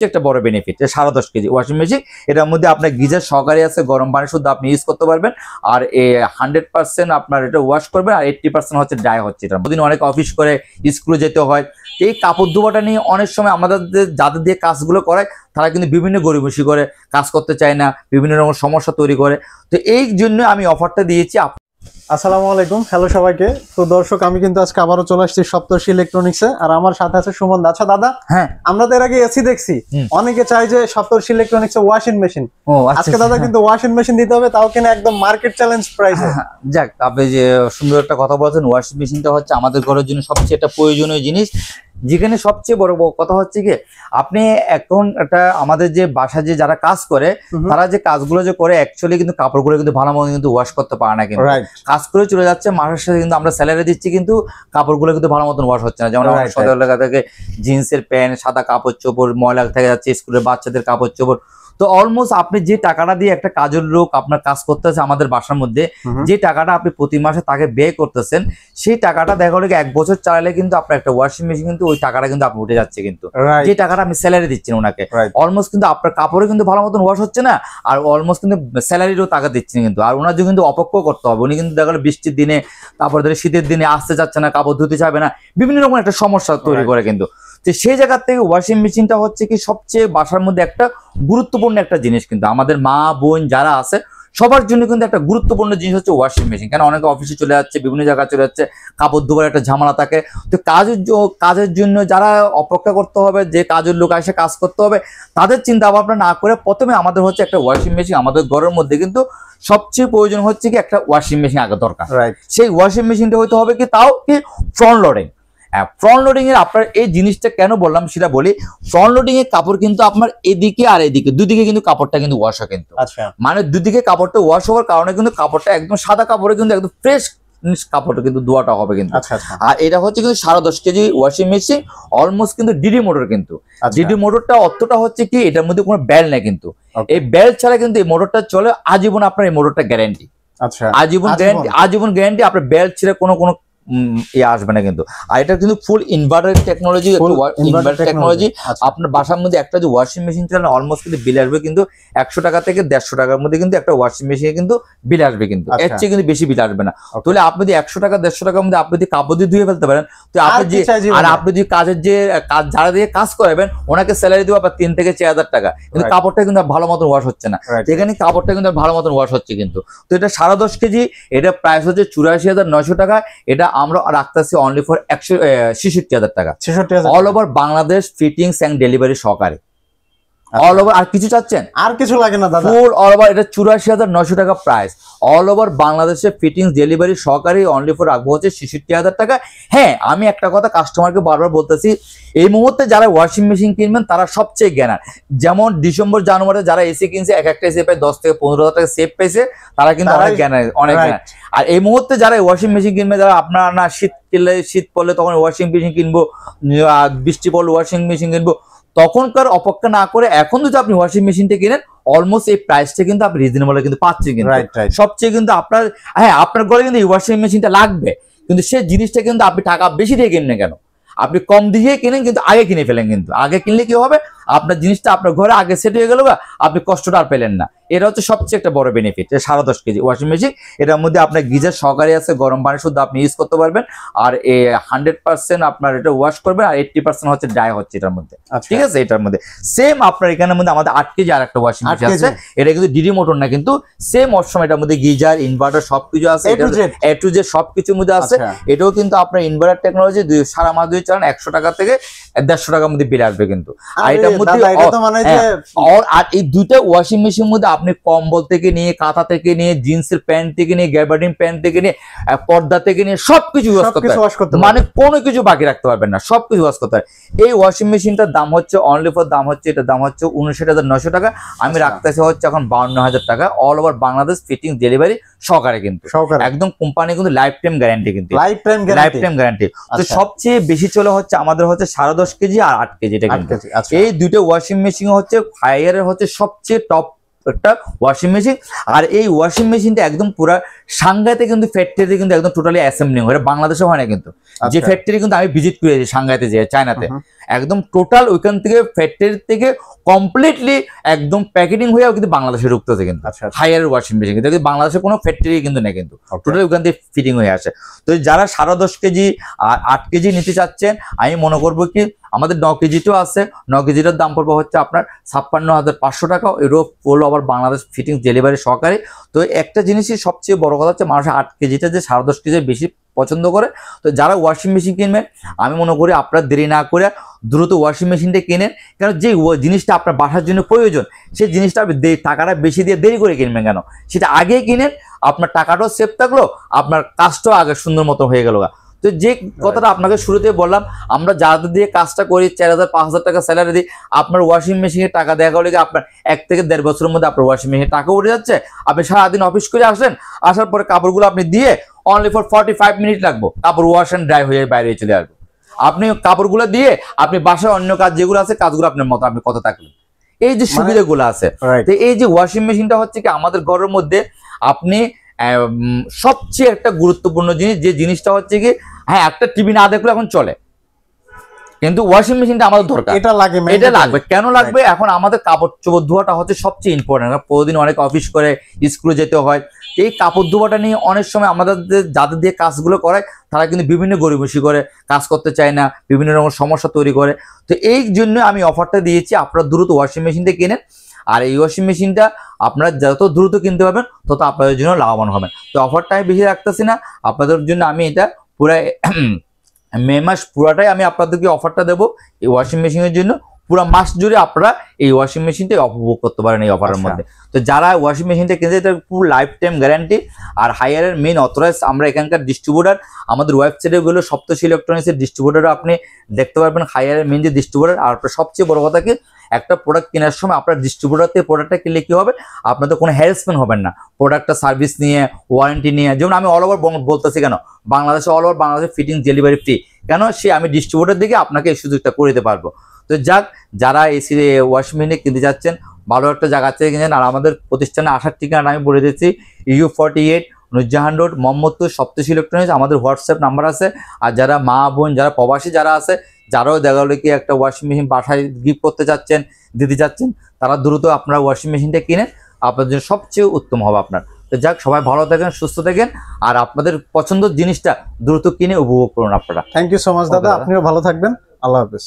একটা বড় benefit 10.5 KG washing machine. এটার মধ্যে আপনার গিজার সহকারে আছে, গরম পানি শুদ্ধ আপনি ইউজ করতে পারবেন। আর 100% আপনার এটা ওয়াশ করবেন, আর 80% হচ্ছে ড্রাই হচ্ছে। এটা প্রতিদিন অনেক অফিস করে স্কুলে যেতে হয়, এই কাপড় ধোয়াটা নিয়ে অনেক সময় আমাদের যাদের দিয়ে কাজগুলো করায় তারা কিন্তু বিভিন্ন গরিবসী করে, কাজ করতে চায় না, বিভিন্ন রকম সমস্যা তৈরি করে। তো এই জন্য আমি অফারটা দিয়েছি। আসসালামু আলাইকুম, হ্যালো সবাইকে। তো দর্শক, আমি কিন্তু আজকে আবারও চলে আসছি সপ্তর্ষি ইলেকট্রনিক্সে, আর আমার সাথে আছে সুমন। আচ্ছা দাদা, হ্যাঁ, আমরা তো এর আগে এসি দেখছি, অনেকে চাই যে সপ্তর্ষি ইলেকট্রনিক্সে ওয়াশিং মেশিন। আজকে দাদা কিন্তু ওয়াশিং মেশিন দিতে হবে, তাও কিনা একদম মার্কেট চ্যালেঞ্জ প্রাইসে। যাক, আপনি যে সুন্দর একটা কথা বলছেন, ওয়াশিং মেশিনটা হচ্ছে আমাদের ঘরের জন্য সবচেয়ে একটা প্রয়োজনীয় জিনিস। যেখানে সবচেয়ে বড় কথা হচ্ছে কি, আপনি এখন একটা আমাদের যে বাসা যে যারা কাজ করে, তারা যে কাজগুলো যে করে অ্যাকচুয়ালি কিন্তু কাপড়গুলো কিন্তু ভালো মতো কিন্তু ওয়াশ করতে পারে না, কিন্তু কাজ করে চলে যাচ্ছে, মাসের সাথে কিন্তু আমরা স্যালারি দিচ্ছি, কিন্তু কাপড়গুলো কিন্তু ভালো মতন ওয়াশ হচ্ছে না। যেমন সদর এলাকা থেকে জিন্সের প্যান্ট, সাদা কাপড় চোপড় ময়লা থেকে যাচ্ছে, স্কুলের বাচ্চাদের কাপড় চোপড়। তো অলমোস্ট আপনি যে টাকাটা দিয়ে একটা কাজের লোক আপনার কাজ করতেছে আমাদের বাসার মধ্যে, যে টাকাটা আপনি প্রতি মাসে তাকে ব্যয় করতেছেন, সেই টাকাটা দেখা গেলো 1 বছর চালালে কিন্তু আপনার একটা ওয়াশিং মেশিন কিন্তু ওই টাকাটা কিন্তু আপনি উঠে যাচ্ছে। কিন্তু যে টাকাটা আপনি স্যালারি দিচ্ছেন ওনাকে, অলমোস্ট কিন্তু আপনার কাপড়ে কিন্তু ভালো মতন ওয়াশ হচ্ছে না, আর অলমোস্ট কিন্তু স্যালারিরও টাকা দিচ্ছেন কিন্তু। আর ওনার কিন্তু অপেক্ষা করতে হবে, উনি কিন্তু দেখা গেলো বৃষ্টির দিনে, তারপর ধরে শীতের দিনে আসতে যাচ্ছে না, কাপড় ধুতে যাবে না, বিভিন্ন রকম একটা সমস্যা তৈরি করে কিন্তু। তো সেই জায়গা থেকে ওয়াশিং মেশিনটা হচ্ছে কি সবচেয়ে বাসার মধ্যে একটা গুরুত্বপূর্ণ একটা জিনিস। কিন্তু আমাদের মা বোন যারা আছে সবার জন্য কিন্তু একটা গুরুত্বপূর্ণ জিনিস হচ্ছে ওয়াশিং মেশিন। কেন অনেকে অফিসে চলে যাচ্ছে, বিভিন্ন জায়গায় চলে যাচ্ছে, কাপড় ধোয়ার একটা ঝামেলা থাকে। তো কাজের জন্য যারা অপেক্ষা করতে হবে, যে কাজের লোক এসে কাজ করতে হবে, তাদের চিন্তা ভাবনা না করে প্রথমে আমাদের হচ্ছে একটা ওয়াশিং মেশিন। আমাদের ঘরের মধ্যে কিন্তু সবচেয়ে প্রয়োজন হচ্ছে কি একটা ওয়াশিং মেশিন আগে দরকার। সেই ওয়াশিং মেশিনটা হইতে হবে কি, তাও কি ফ্রন্ট লোডিং। ফ্রন্ট লোডিং এর আপনার এই জিনিসটা কেন বললাম সেটা বলি। ফ্রন্ট লোডিং এর কাপড় কিন্তু আপনার এদিকে আর এদিকে দুদিকে কিন্তু কাপড়টা কিন্তু ওয়াশ হয় কিন্তু। মানে দুদিকে কাপড়টা ওয়াশ হওয়ার কারণে কিন্তু কাপড়টা একদম সাদা কাপড়ে কিন্তু একদম ফ্রেশ কাপড়টা কিন্তু ধোয়াটা হবে কিন্তু। আর এটা হচ্ছে কিন্তু 10.5 কেজি ওয়াশিং মেশিন, অলমোস্ট কিন্তু ডিডি মোটর কিন্তু। ডিডি মোটরটা অর্থটা হচ্ছে কি, এটার মধ্যে কোনো বেল নেই কিন্তু। এই বেল ছাড়া কিন্তু এই মোটরটা চলে আজীবন। আপনার এই মোটরটা গ্যারান্টি, আজীবন গ্যারান্টি, আজীবন গ্যারান্টি। আপনার বেল ছেড়ে কোনো আসবে না কিন্তু। আর এটা কিন্তু ফুল ইনভার্টার টেকনোলজি, ইনভার্টার টেকনোলজি। আপনার বাসার মধ্যে একটা যে ওয়াশিং মেশিন চালানো অলমোস্ট কিন্তু বিল আসবে কিন্তু 100 টাকা থেকে 150 টাকার মধ্যে কিন্তু একটা ওয়াশিং মেশিনে কিন্তু বিল আসবে কিন্তু। এর চেয়ে কিন্তু বেশি বিল আসবে না। তাহলে আপনি যদি 100 টাকা 150 টাকার মধ্যে আপনি যদি কাপড় দিয়ে ধুয়ে ফেলতে পারেন, তো আপনি যে আর আপনি যদি কাজের যে যারা দিয়ে কাজ করাবেন ওনাকে স্যালারি দেবো আপনার 3 থেকে 4000 টাকা, কিন্তু কাপড়টা কিন্তু ভালো মতন ওয়াশ হচ্ছে না। এখানে কাপড়টা কিন্তু ভালো মতন ওয়াশ হচ্ছে কিন্তু। তো এটা 10.5 কেজি, এটা প্রাইস হচ্ছে 84,900 টাকা। এটা আমরা রাখতেছি অনলি ফর 66,000 টাকা, all over Bangladesh fittings and delivery সহকারে। অল ওভার আর কিছু চাচ্ছেন? আর কিছু লাগে না দাদা, ফুল অল ওভার। এটা 84,900 টাকা প্রাইস, অল ওভার বাংলাদেশে ফিটিংস ডেলিভারি সহকারে অনলি ফর রাখবো হচ্ছে 66,000 টাকা। হ্যাঁ, আমি একটা কথা কাস্টমারকে বারবার বলতেছি, এই মুহূর্তে যারা ওয়াশিং মেশিন কিনবেন তারা সবচেয়ে জ্ঞানার। যেমন ডিসেম্বর জানুয়ারি যারা এসি কিনছে, এক একটা এসি প্রায় 10 থেকে 15,000 টাকা সেভ পেয়েছে, তারা কিন্তু অনেক জ্ঞানার, অনেক জ্ঞানার। আর এই মুহূর্তে যারা ওয়াশিং মেশিন কিনবে, যারা আপনার না শীত পড়লে তখন ওয়াশিং মেশিন কিনবো, বৃষ্টি পড়লে ওয়াশিং মেশিন কিনবো, তখনকার অপেক্ষা না করে এখন যদি আপনি ওয়াশিং মেশিনটা কিনেন, অলমোস্ট এই প্রাইসটা কিন্তু আপনি রিজনেবল কিন্তু পাচ্ছেন কিন্তু। সবচেয়ে কিন্তু আপনার, হ্যাঁ, আপনার ঘরে কিন্তু এই ওয়াশিং মেশিনটা লাগবে, কিন্তু সেই জিনিসটা কিন্তু আপনি টাকা বেশি দিয়ে কিনবেন কেন, আপনি কম দিয়ে কিনেন, কিন্তু আগে কিনে ফেলেন। কিন্তু আগে কিনলে কি হবে, আপনার জিনিসটা আপনার ঘরে আগে সেট হয়ে গেল, আপনি কষ্টটা আর পেলেন না। এটা হচ্ছে সবচেয়ে একটা বড় বেনিফিট 10.5 কেজি ওয়াশিং মেশিন। এটার মধ্যে আপনার গিজার সহকারে আছে, গরম পানি শুদ্ধ আপনি ইউজ করতে পারবেন। আর 100% আপনার এটা ওয়াশ করবেন, আর 80% হচ্ছে ড্রাই হচ্ছে এটার মধ্যে। ঠিক আছে, এটার মধ্যে সেম আপনার এখানের মধ্যে আমাদের 8 কেজি আর একটা ওয়াশিং মেশিন আছে। এটা কিন্তু ডিডি মোটর না, কিন্তু সেম অপশন। এটার মধ্যে গিজার, ইনভার্টার সবকিছু আছে, এ টু জেড সবকিছুর মধ্যে আছে। এটাও কিন্তু আপনার ইনভার্টার টেকনোলজি, সারা মাস দিয়ে চালান 100 টাকা থেকে 150 টাকার মধ্যে বিল আসবে কিন্তু। আর এটার মধ্যে আর এই দুইটা ওয়াশিং মেশিনের মধ্যে আপনি কম্বল থেকে নিয়ে, কাঁথা থেকে নিয়ে, জিন্সের প্যান্ট থেকে নিয়ে, গ্যাবার্ডিন প্যান্ট থেকে নিয়ে, পর্দা থেকে নিয়ে সবকিছু ওয়াশ করতে পারবেন। মানে কোনো কিছু বাকি রাখতে পারবেন না, সবকিছু ওয়াশ করতে পারবেন। এই ওয়াশিং মেশিনটার দাম হচ্ছে অনলি ফর দাম হচ্ছে, এটার দাম হচ্ছে 59,900 টাকা। আমি রাখতেছি হচ্ছে এখন 52,000 টাকা, all over Bangladesh fitting delivery সহকারে কিন্তু। একদম কোম্পানি কিন্তু লাইফ টাইম গ্যারান্টি কিন্তু, লাইফ টাইম গ্যারান্টি। তো সবচেয়ে বেশি চলে হচ্ছে আমাদের হচ্ছে 10.5 কেজি আর 8 কেজি। এই দুটো ওয়াশিং মেশিন হচ্ছে ফায়ারের হচ্ছে সবচেয়ে টপ একটা ওয়াশিং মেশিন। আর এই ওয়াশিং মেশিনটা একদম পুরো সাংঘাইতে কিন্তু ফ্যাক্টরিতে কিন্তু একদম টোটালি অ্যাসেম্বলিং হয়, বাংলাদেশে হয় না কিন্তু। যে ফ্যাক্টরি কিন্তু আমি ভিজিট করেছি সাংঘাইতে, যে চায়নাতে, একদম টোটাল ওইখান থেকে ফ্যাক্টরি থেকে কমপ্লিটলি একদম প্যাকেটিং হয়ে কিন্তু বাংলাদেশে ঢুকতেছে কিন্তু হায়ার ওয়াশিং মেশিন, কিন্তু বাংলাদেশে কোনো ফ্যাক্টরি কিন্তু নেই কিন্তু, টোটালি ওখান থেকে ফিটিং হয়ে আসে। তো যারা 10.5 কেজি আর 8 কেজি নিতে চাচ্ছেন, আমি মনে করবো কি আমাদের 9 কেজিটাও আছে। 9 কেজিটার দাম পড়বে হচ্ছে আপনার 56,500 টাকা, এরও ফুল ওভার বাংলাদেশ ফিটিং ডেলিভারি সহকারে। তো একটা জিনিসই সবচেয়ে বড় কথা হচ্ছে মানুষ 8 কেজিটা যে 10.5 কেজি বেশি পছন্দ করে। তো যারা ওয়াশিং মেশিন কিনবেন, আমি মনে করি আপনার দেরি না করে দ্রুত ওয়াশিং মেশিনটা কিনেন। কারণ যে জিনিসটা আপনার বাসার জন্য প্রয়োজন, সেই জিনিসটা টাকাটা বেশি দিয়ে দেরি করে কিনবেন কেন, সেটা আগেই কিনেন, আপনার টাকাটাও সেভ থাকলো, আপনার কাজটাও আগে সুন্দর মতো হয়ে গেল। তো যে কথাটা আপনাকে শুরুতে বললাম, আমরা যাদের দিয়ে কাজটা করি 4,000-5,000 টাকা স্যালারি দিই, আপনার ওয়াশিং মেশিনের টাকা দেখা হলে আপনার 1 থেকে 1.5 বছরের মধ্যে আপনার ওয়াশিং মেশিনের টাকা উঠে যাচ্ছে। আপনি সারাদিন অফিস করে আসলেন, আসার পরে কাপড়গুলো আপনি দিয়ে অনলি ফর 45 মিনিট লাগবো, কাপড় ওয়াশ অ্যান্ড ড্রাই হয়ে বাইরে চলে আসবো। আপনি কাপড়গুলো দিয়ে আপনি বাসায় অন্য কাজ যেগুলো আছে কাজগুলো আপনার মতো আপনি কত থাকলেন, এই যে সুবিধাগুলো আছে। তো এই যে ওয়াশিং মেশিনটা হচ্ছে কি আমাদের ঘরের মধ্যে আপনি সবচেয়ে একটা গুরুত্বপূর্ণ জিনিস, যে জিনিসটা হচ্ছে কি, হ্যাঁ একটা টিভি না দেখলে এখন চলে, কিন্তু ওয়াশিং মেশিনটা আমাদের দরকার, এটা লাগবে। কেন লাগবে? এখন আমাদের কাপড় চোপড় ধোয়াটা হচ্ছে সবচেয়ে ইম্পর্টেন্ট। প্রতিদিন অনেক অফিস করে, স্কুলে যেতে হয়, এই কাপড় ধোয়াটা নিয়ে অনেক সময় আমাদের যাদের দিয়ে কাজগুলো করায় তারা কিন্তু বিভিন্ন গরিবসী করে, কাজ করতে চায় না, বিভিন্ন রকম সমস্যা তৈরি করে। তো এই জন্য আমি অফারটা দিয়েছি, আপনারা দ্রুত ওয়াশিং মেশিনটা কিনেন। আর এই ওয়াশিং মেশিনটা আপনারা যত দ্রুত কিনতে পারবেন তত আপনাদের জন্য লাভবান হবেন। তো অফারটা আমি বেশি রাখতেছি না, আপনাদের জন্য আমি এটা পুরো মে মাস পুরাটাই আমি আপনাদেরকে অফারটা দেবো এই ওয়াশিং মেশিনের জন্য। পুরো মাস জুড়ে আপনারা এই ওয়াশিং মেশিনটা উপভোগ করতে পারেন এই অফারের মধ্যে। তো যারা ওয়াশিং মেশিনটা কিনতে, এটা পুরো লাইফ টাইম গ্যারান্টি। আর হায়ারের মেইন অথরাইজ আমরা এখানকার ডিস্ট্রিবিউটার, আমাদের ওয়েবসাইটে গেলে সপ্তর্ষি ইলেকট্রনিক্সের ডিস্ট্রিবিউটারও আপনি দেখতে পারবেন, হায়ারের মেইন যে ডিস্ট্রিবিউটার। আর সবচেয়ে বড় কথা কি, একটা প্রোডাক্ট কেনার সময় আপনার ডিস্ট্রিবিউটার থেকে প্রোডাক্টটা কিনলে কি হবে, আপনাদের কোনো হ্যারাসমেন্ট হবেন না, প্রোডাক্টটা সার্ভিস নিয়ে, ওয়ারেন্টি নিয়ে। যেমন আমি অল ওভার বলতেছি কেন, বাংলাদেশে অল ওভার বাংলাদেশে ফিটিং ডেলিভারি ফ্রি, কেন সে আমি ডিস্ট্রিবিউটার দিকে আপনাকে এই সুযোগটা করে দিতে পারবো। তো যাক, যারা এসি ওয়াশিং মেশিন কিনতে যাচ্ছেন, ভালো একটা জায়গা থেকে কিনেন। আর আমাদের প্রতিষ্ঠানে আসার ঠিকানা আমি বলে দিচ্ছি, EU48 নুরজাহান রোড, মোহাম্মদপুর, সপ্তর্ষি ইলেকট্রনিক্স। আমাদের হোয়াটসঅ্যাপ নাম্বার আছে। আর যারা মা বোন, যারা প্রবাসী যারা আছে, যারাও দেখা গেলো কি একটা ওয়াশিং মেশিন বাসায় গিফট করতে চাচ্ছেন, দিতে চাচ্ছেন, তারা দ্রুত আপনারা ওয়াশিং মেশিনটা কিনেন, আপনার জন্য সবচেয়ে উত্তম হবে আপনার। তো যাক, সবাই ভালো থাকেন, সুস্থ থাকেন, আর আপনাদের পছন্দের জিনিসটা দ্রুত কিনে উপভোগ করুন আপনারা। থ্যাংক ইউ সো মাচ দাদা, আপনিও ভালো থাকবেন। আল্লাহ হাফেজ।